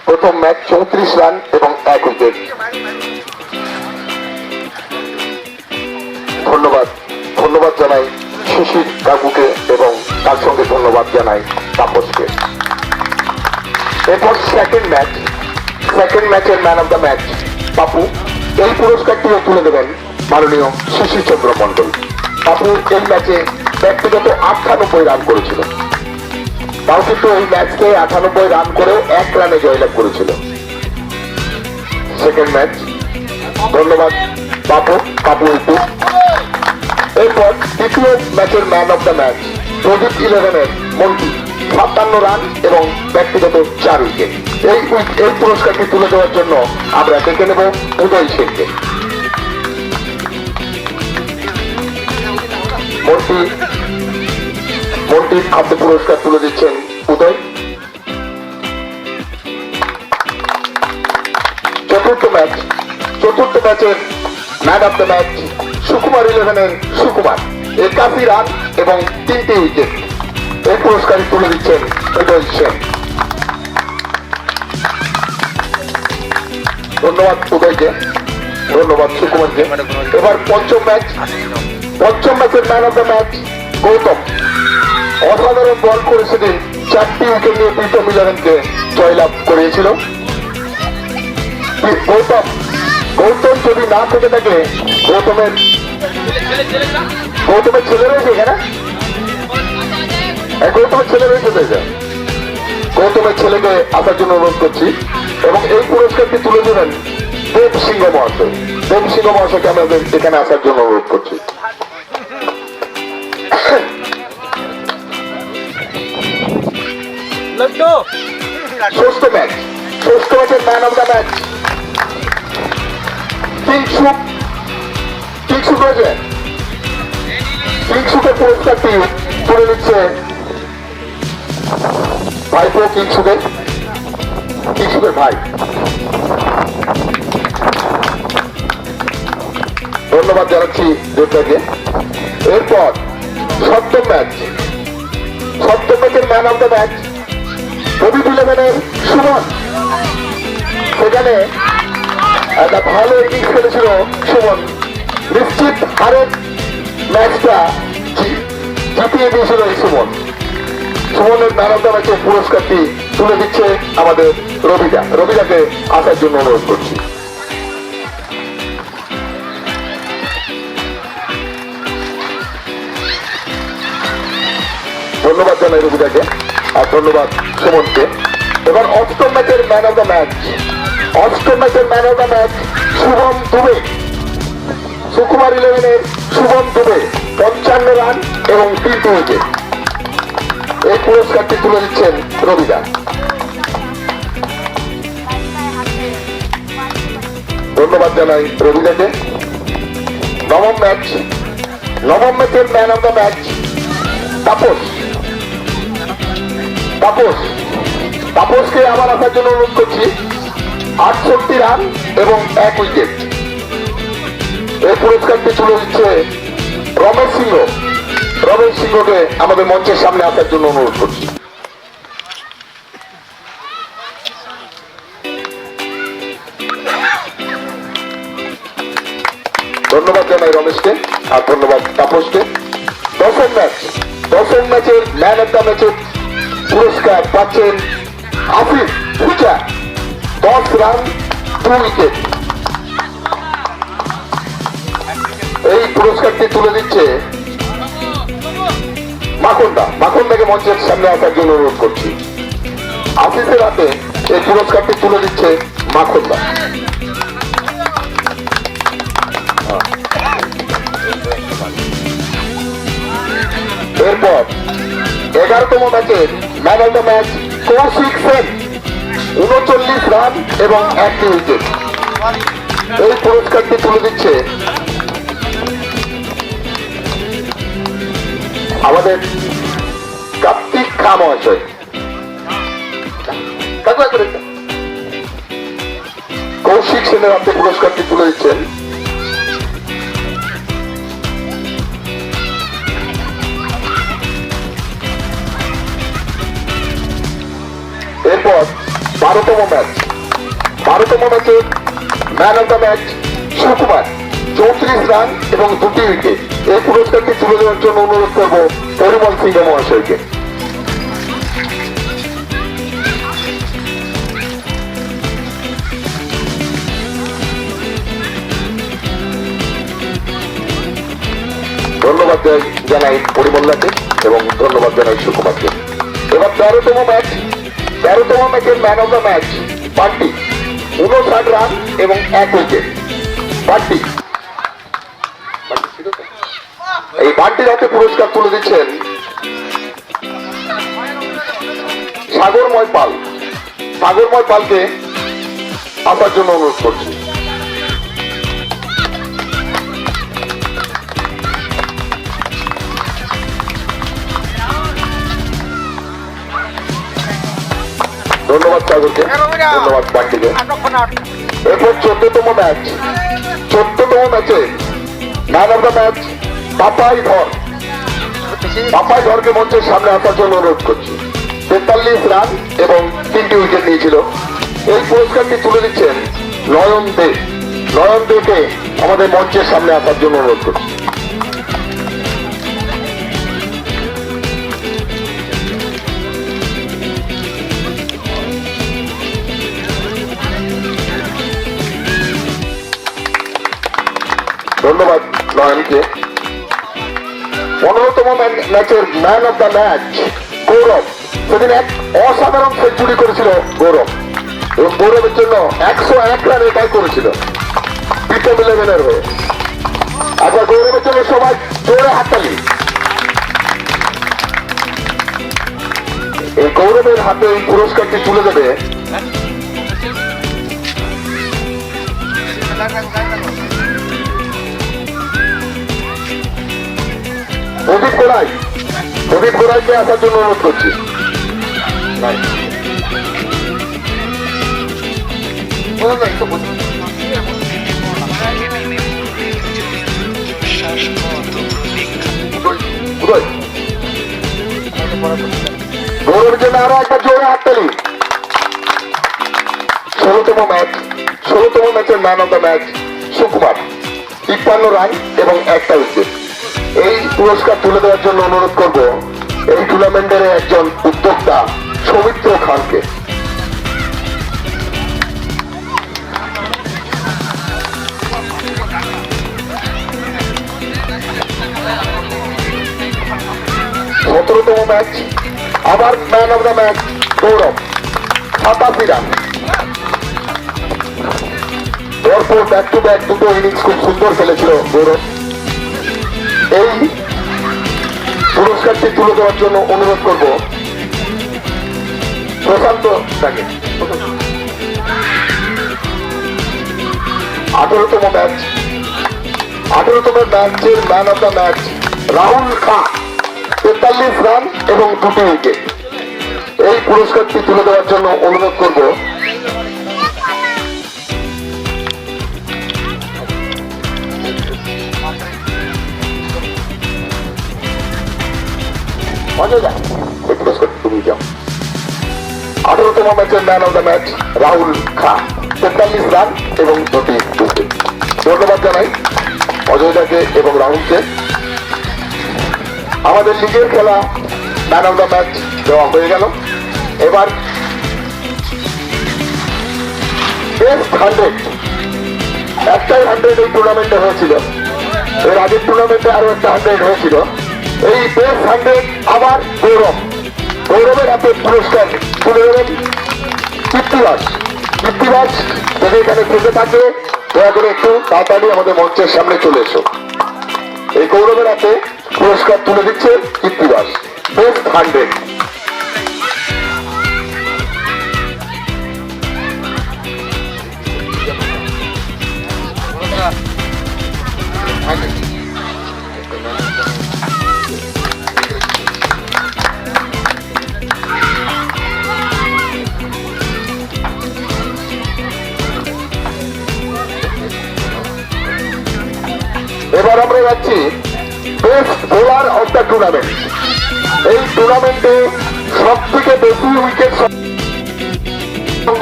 প্রথম match 34 run এবং 1 wicket. ধন্যবাদ জানাই শিশির কাকুকে এবং তার সঙ্গে ধন্যবাদ জানাই তাপসকে। এরপর সেকেন্ড ম্যাচের man of the match Papu. এই পুরস্কারটিও তুলে দেবেন মাননীয় শিশির চন্দ্র মন্ডল। পাপু এই ম্যাচে ব্যক্তিগত 98 রান করেছিল, তাও কিন্তু এই ম্যাচকে 98 রান করেও 1 রানে জয়লাভ করেছিল। সেকেন্ড ম্যাচ, ধন্যবাদ পাপু একটু। এরপর দ্বিতীয় ম্যাচের man of the match Pradeep 11-এর মন্টি, 57 রান এবং ব্যক্তিগত 4 উইকেট। এই পুরস্কারটি তুলে দেওয়ার জন্য আমরা ডেকে নেব উদয় সেনকে। মন্টির হাতে পুরস্কার তুলে দিচ্ছেন উদয়। চতুর্থ ম্যাচের man of the match Sukumar 11-এর সুকুমার, 81 রান এবং 3টি উইকেট। এই পুরস্কার তুলে দিচ্ছেন উদয় সেন। ধন্যবাদ উদয়কে, ধন্যবাদ সুকুমারকে। এবার পঞ্চম ম্যাচের man of the match Gautam, অসাধারণ বল করে সেদিন 4টি উইকেট নিয়ে প্রীতম 11-কে জয়লাভ করিয়েছিল। গৌতম যদি না থেকে থাকে, গৌতমের ছেলে রয়েছে এখানে, গৌতমের ছেলে রয়েছে, গৌতমের ছেলেকে আসার জন্য অনুরোধ করছি এবং এই পুরস্কারটি তুলে দেবেন দেব সিংহ মহাশয়কে আমাদের এখানে আসার জন্য অনুরোধ করছি। ষষ্ঠ ম্যাচের ম্যান অফ দ্য ম্যাচ কিংসুকের পুরস্কারটি তুলে নিচ্ছে ভাইপো কিংসুকের ভাই। ধন্যবাদ জানাচ্ছি দেবদাকে। এরপর সপ্তম ম্যাচের man of the match Pradeep 11-এর Suman. সেখানে একটা ভালো ইনিংস খেলেছিল সুমন, নিশ্চিত হারের ম্যাচটা জিতিয়ে দিয়েছিল এই সুমনের ম্যান অফ দ্য ম্যাচের পুরস্কারটি তুলে দিচ্ছে আমাদের রবিদাকে আসার জন্য অনুরোধ করছি। ধন্যবাদ জানাই রবিদাকে আর ধন্যবাদ সুমনকে। এবার অষ্টম ম্যাচের man of the match Shubham Dubey, Sukumar 11-এর শুভম দুবে, 55 রান এবং 3টি উইকেট। এই পুরস্কারটি তুলে দিচ্ছেন রবিদা। ধন্যবাদ জানাই রবিদাকে। নবম ম্যাচের ম্যান অফ দ্য ম্যাচ তাপসকে আবার আসার জন্য অনুরোধ করছি। 68 রান এবং 1 উইকেট। এই পুরস্কারটি তুলে দিচ্ছে রমেশ সিংহকে আমাদের মঞ্চের সামনে আসার জন্য অনুরোধ করছি। ধন্যবাদ জানাই রমেশকে আর ধন্যবাদ তাপসকে। দশম ম্যাচের ম্যান অফ দ্য ম্যাচের পুরস্কার পাচ্ছেন আফিফ ফুচা, 10 রান 2 উইকেট। এই পুরস্কারটি তুলে দিচ্ছে মাখনদাকে মঞ্চের সামনে আসার জন্য অনুরোধ করছি। আফিফের হাতে এই পুরস্কারটি তুলে দিচ্ছে মাখনদা। এরপর 11তম ম্যাচের man of the match Kaushik Sen, 39 run এবং 1টি উইকেট। এই পুরস্কারটি তুলে দিচ্ছে আমাদের কার্তিক খা মহাশয়। কৌশিক সেনের হাতে পুরস্কারটি তুলে দিচ্ছেন এরপর 12তম ম্যাচ। 12তম ম্যাচে man of the match Sukumar, 34 run এবং 2টি উইকেট। এই পুরস্কারটি তুলে দেওয়ার জন্য অনুরোধ করবো পরিমল সিংহ মহাশয়কে। ধন্যবাদ জানাই পরিমল্লাকে এবং ধন্যবাদ জানাই সুকুমারকে। এবার 13তম ম্যাচ। 13তম ম্যাচের man of the match Bunty, 59 run এবং 1 উইকেট। বান্টি, এই বান্টির হাতে পুরস্কার তুলে দিচ্ছেন সাগরময় পাল। সাগরময় পালকে আসার জন্য অনুরোধ করছি। ধন্যবাদ সাগরকে, ধন্যবাদ বান্টিকে। এরপর 14তম ম্যাচ। 14তম ম্যাচে man of the match Papai ধর। পাপাই ধরকে মঞ্চের সামনে আসার জন্য অনুরোধ করছি। 43 রান এবং 3টি উইকেট নিয়েছিল। এই পুরস্কারটি তুলে দিচ্ছেন নয়ন দে। নয়ন দেকে আমাদের মঞ্চের সামনে আসার জন্য অনুরোধ করছি। ধন্যবাদ নয়নকে। 15তম ম্যাচের ম্যান অফ দ্য ম্যাচ গৌরব। সেদিন এক অসাধারণ সেঞ্চুরি করেছিল গৌরব এবং গৌরবের জন্য 101 রান এটাই করেছিল বিক্রম 11-এর হয়ে। আচ্ছা, গৌরবের জন্য সবাই জোরে হাততালি। এই গৌরবের হাতে এই পুরস্কারটি তুলে দেবে প্রদীপ গোড়াই। প্রদীপ গোড়াইকে আসার জন্য অনুরোধ করছি। গৌরবের জন্য আরো একটা জোরে হাততালি। 16তম ম্যাচ। 16তম ম্যাচের man of the match Sukumar, 53 run এবং 1টা উইকেট। এই পুরস্কার তুলে দেওয়ার জন্য অনুরোধ করব এই টুর্নামেন্টের একজন উদ্যোক্তা সৌমিত্র খানকে। সতেরোতম ম্যাচ আবার man of the match Gaurav, 87 run. পরপর ব্যাক টু ব্যাক দুটো ইনিংস খুব সুন্দর খেলেছিল গৌরব। এই পুরস্কারটি তুলে দেওয়ার জন্য অনুরোধ করব প্রশান্ত তাকে। 18তম ম্যাচ। 18তম ম্যাচের man of the match Rahul Khan, 43 run এবং 2টি উইকেট। এই পুরস্কারটি তুলে দেওয়ার জন্য অনুরোধ করব এই পুরস্কারটি তুমি যাও। 18তম ম্যাচের man of the match Rahul Khan, 43 run এবং 2টি উইকেট। ধন্যবাদ জানাই অজয়দাকে এবং রাহুলকে। আমাদের লিগের খেলা ম্যান অফ দ্য ম্যাচ দেওয়া হয়ে গেল। এবার বেস্ট 100, একটাই 100 এই টুর্নামেন্টে হয়েছিল। এর আগের টুর্নামেন্টে আরো একটা 100 হয়েছিল। এই বেস্ট 100 আবার গৌরব। গৌরবের হাতে পুরস্কার তুলে দেবেন কীর্তিবাস। কীর্তিবাস যদি এখানে থেকে থাকে দয়া করে একটু তাড়াতাড়ি আমাদের মঞ্চের সামনে চলে এসো। এই গৌরবের হাতে পুরস্কার তুলে দিচ্ছে কীর্তিবাস, বেস্ট 100। এবার আমরা যাচ্ছি best bowler of the tournament. এই টুর্নামেন্টে সব থেকে বেশি উইকেট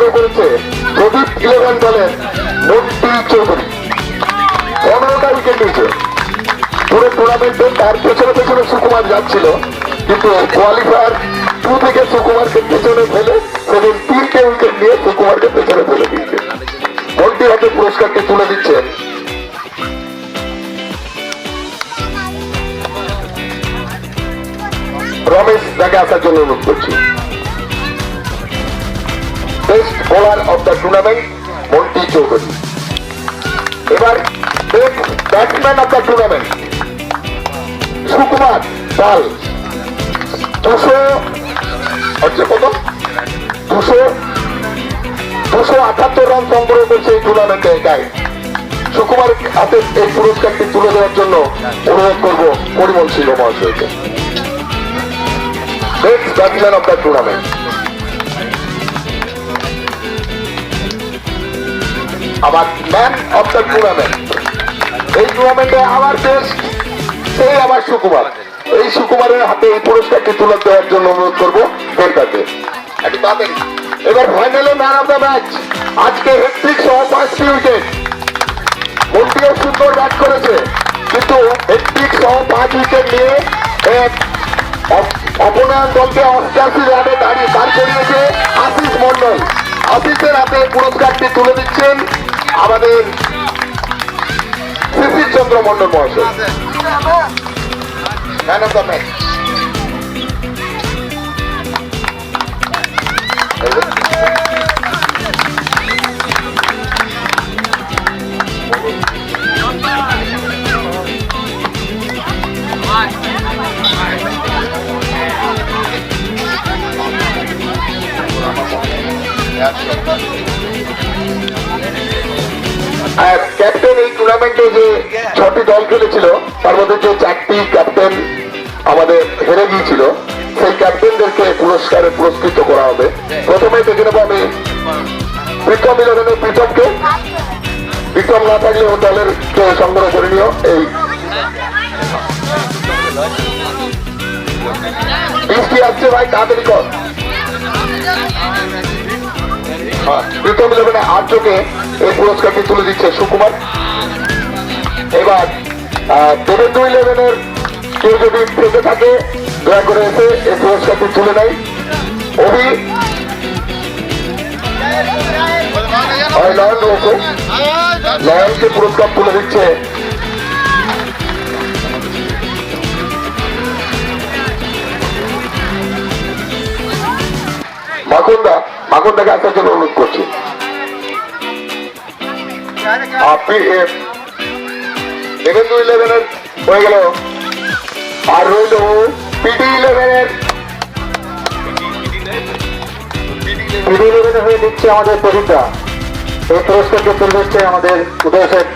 সংগ্রহ করেছে প্রদীপ 11 দলের মন্টি চৌধুরী। 15টা উইকেট নিয়েছে পুরো টুর্নামেন্টে। তার পেছনে পেছনে সুকুমার যাচ্ছিল, কিন্তু কোয়ালিফায়ার 2 থেকে সুকুমারকে পেছনে ফেলে সেদিন 3টে উইকেট নিয়ে সুকুমারকে পেছনে ফেলে দিয়েছে। মন্টি হাতে পুরস্কারটি তুলে দিচ্ছেন রমেশ, তাকে আসার জন্য অনুরোধ করছি। Best bowler of the tournament Monti Chowdhury. এবার best batsman of the tournament Sukumar Pal. 278 run সংগ্রহ করছে এই টুর্নামেন্টে একাই। সুকুমার হাতে এই পুরস্কারটি তুলে দেওয়ার জন্য অনুরোধ করব পরিমল সিংহ মহাশয়কে। Best batsman of the tournament. আবার ম্যান অফ দ্য টুর্নামেন্ট এই টুর্নামেন্টে আবার বেস্ট সেই আবার সুকুমার। এই সুকুমারের হাতে এই পুরস্কারটি তুলে দেওয়ার জন্য অনুরোধ করবো বেলটাকে একটু তাড়াতাড়ি। এবার ফাইনালে ম্যান অফ দ্য ম্যাচ। আজকে হ্যাট্রিক সহ 5টি উইকেট। মন্টিও সুন্দর ব্যাট করেছে, কিন্তু হ্যাট্রিক সহ 5 উইকেট নিয়ে অপোনেন্ট দলকে 88 রানে দাঁড় করিয়েছে আশিস মন্ডল। আশিসের হাতে পুরস্কারটি তুলে দিচ্ছেন আমাদের শিশির চন্দ্র মন্ডল মহাশয়। Man of the match. Captain এই টুর্নামেন্টে যে 6টি দল খেলেছিল তার মধ্যে যে 4টি ক্যাপ্টেন আমাদের হেরে গিয়েছিল, সেই ক্যাপ্টেনদেরকে পুরস্কারে পুরস্কৃত করা হবে। প্রথমে দেখে নেবো আমি প্রীতম 11-এর প্রীতমকে। প্রীতম না থাকলে ও দলের কে সংগ্রহ করে নিও। এই বৃষ্টি আসছে ভাই, তাড়াতাড়ি কর। প্রীতম 11-এ আর্যকে এই পুরস্কারটি তুলে দিচ্ছে সুকুমার। এবার দেবেন্দু 11-এর কেউ যদি থেকে থাকে দয়া করে এসে এই পুরস্কারটি তুলে নেয়। অভি লয়ন রয়েছে, লয়নকে পুরস্কার তুলে দিচ্ছে মাকুন্দা। মাকুন্দাকে আসার জন্য অনুরোধ করছি। দেবেন্দু 11-এর হয়ে গেল, আর রইল পিডি 11-এর। পিডি 11 হয়ে দিচ্ছে আমাদের প্রদীপা। এই পুরস্কারকে তুলে দিচ্ছে আমাদের উদয় শেখ।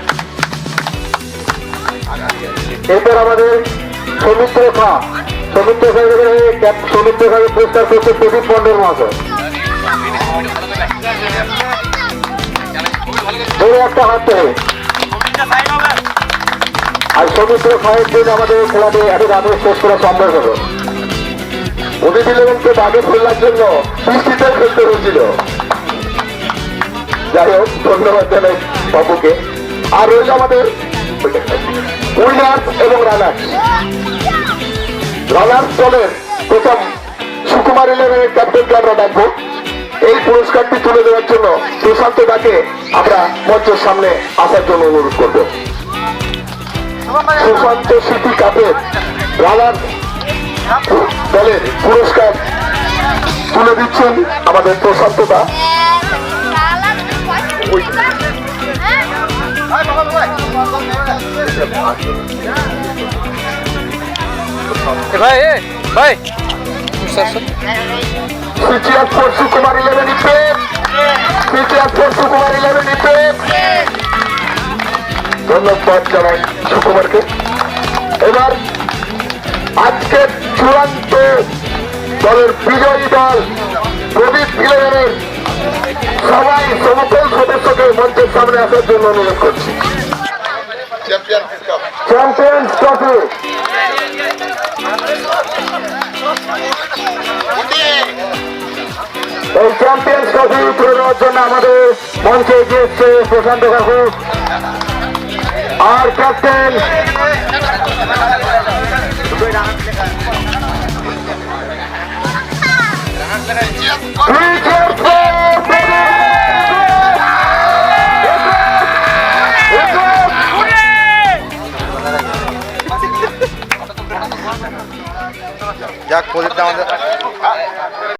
এরপর আমাদের সৌমিত্র খা। সৌমিত্র খাকে পুরস্কার করছে প্রদীপ মন্ডল মহাশয়। একটা হাত ধরে আর সৌমিত্র খায়ের দিন আমাদের খেলাতে এত রাতে শেষ করা সম্ভব হলো। উদিত 11-কে বাগে ফেলার জন্য বৃষ্টিতে ফেলতে হয়েছিল। যাই হোক, ধন্যবাদ জানাই বাবুকে। আর রইল আমাদের উইনার্স এবং রানার্স। রানার্স দলের প্রথম সুকুমার 11-এর ক্যাপ্টেনকে আমরা ডাকবো। এই পুরস্কারটি তুলে দেওয়ার জন্য প্রশান্ত দাকে আমরা মঞ্চের সামনে আসার জন্য অনুরোধ করব। সুশান্ত সিটি কাপের রানার্স দলের পুরস্কার তুলে দিচ্ছেন আমাদের প্রশান্ত দা। ভাই ভাই সুকুমার 11 সুকুমার 11 ধন্যবাদ জানাই সুকুমারকে। এবার আজকের চূড়ান্ত দলের বিজয়ী দল প্রদীপ 11-এর সবাই সমকল সদস্যকে মঞ্চের সামনে আসার জন্য অনুরোধ করছি। চ্যাম্পিয়ন্স ট্রফি এই চ্যাম্পিয়ন্স ট্রফি তুলে দেওয়ার জন্য আমাদের মঞ্চে এগিয়ে এসছে প্রশান্ত কাকু আর ক্যাপ্টেন যাক প্রদীপটা আমাদের